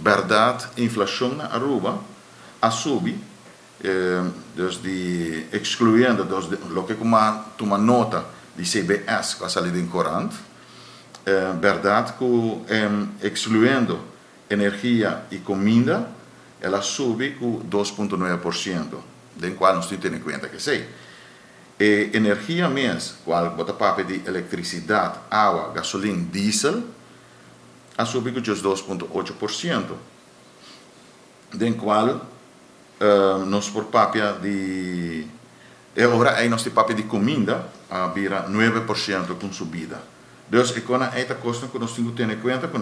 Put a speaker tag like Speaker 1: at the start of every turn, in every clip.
Speaker 1: verdade, inflação na Aruba a subir, excluindo lo que uma nota de CBS que salido em corante, verdade que excluindo energia e comida, ela sube com 2,9%, do qual nós temos em conta que sei. E energia mesmo, qual bota papo de eletricidade, água, gasolina, diesel, a subir com 2,8%, do qual nós por papo de agora aí nós temos papo de comida, vira 9% com subida. Então, é com esta coisa que nós temos que ter em conta com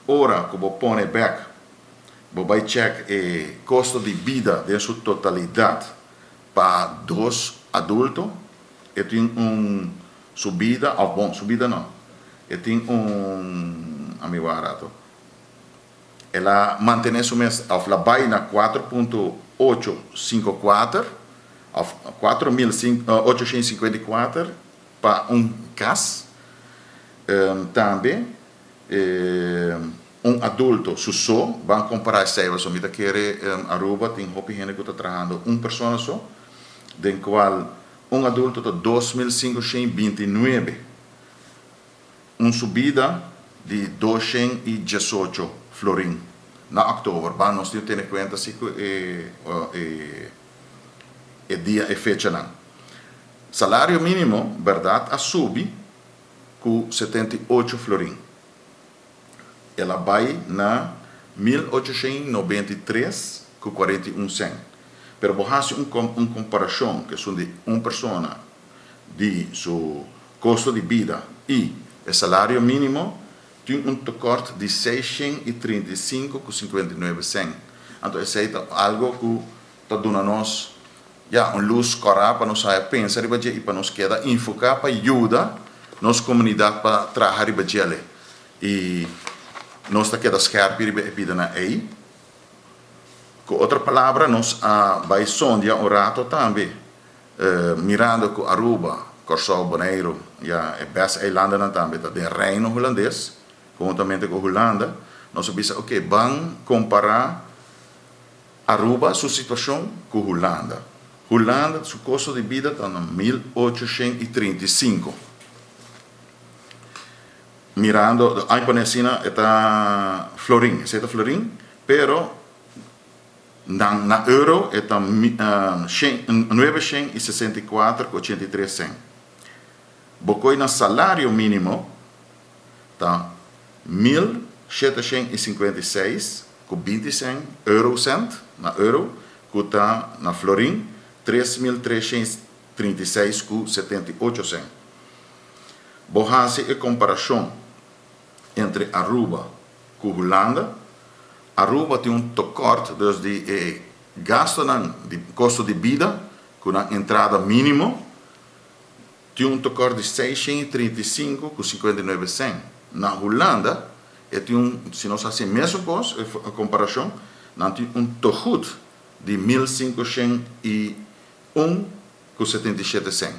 Speaker 1: ora que vou pôr back, vou check o custo de vida de sua totalidade para dois adultos, e tem subida, bom, subida não, e tem amigo barato. Ela mantém isso mesmo, ela vai na 4,854, 4.854 para caso, também, adulto só, vamos comparar essa vida que Aruba tem roupa que está trabalhando pessoa só, do qual adulto está 2.529, subida de 218 florin na outubro, nós temos que ter em conta se dia e fecha não. Salário mínimo, verdade, a subir com 78 florin. Ela vai na 1.893,41 cent. Pero borrasse comparação que são de pessoa de seu custo de vida e o salário mínimo tem corte de 635,59 cent. Então, isso é algo que está dando nós luz clara para nós pensar e para nós queda enfocar para ajudar nossa comunidade para trabalhar e nós está queda scherp e pidana aí. Com outra palavra, nós vai sonhar um rato também, mirando com Aruba, Corsol, Bonaire, e best eilanden também, tá de reino holandês, conjuntamente com Holanda, nós sabemos, ok, vamos comparar Aruba, sua situação com Holanda. Holanda, seu custo de vida está em 1.835. Mirando, aí Panesina está florin, pero na euro está 964,83 cent. Bocoi na salário mínimo está 1.756,20 eurocent na euro, que está na florin 3.336,78 cent. Borrase e comparação entre Aruba e Holanda. Aruba tem corte de gasto de custo de vida com a entrada mínimo, tem corte de 635,59 cent. Na Holanda, tem se nós fazemos a mesma coisa, a comparação, não tem togut de 1.501,77 cent.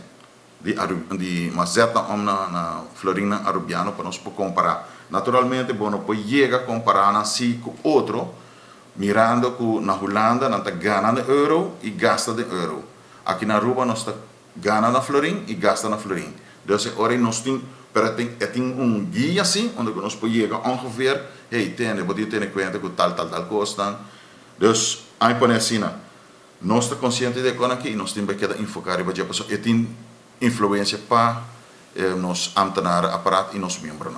Speaker 1: De uma certa na florina arubiana para nós comparar. Naturalmente, não pode chegar a comparar assim com outro, mirando que na Holanda nós estamos ganhando euro e gasta de euro. Aqui na Aruba nós estamos ganhando na florin e gasta na florin. Então, agora nós temos guia assim, onde nós podemos chegar ongeveer, pode ter em conta que tal custa. Então, aí põe assim, nós estamos conscientes de que aqui nós temos que enfocar e tem influência para nos ambtenaar aparaat e nos membros.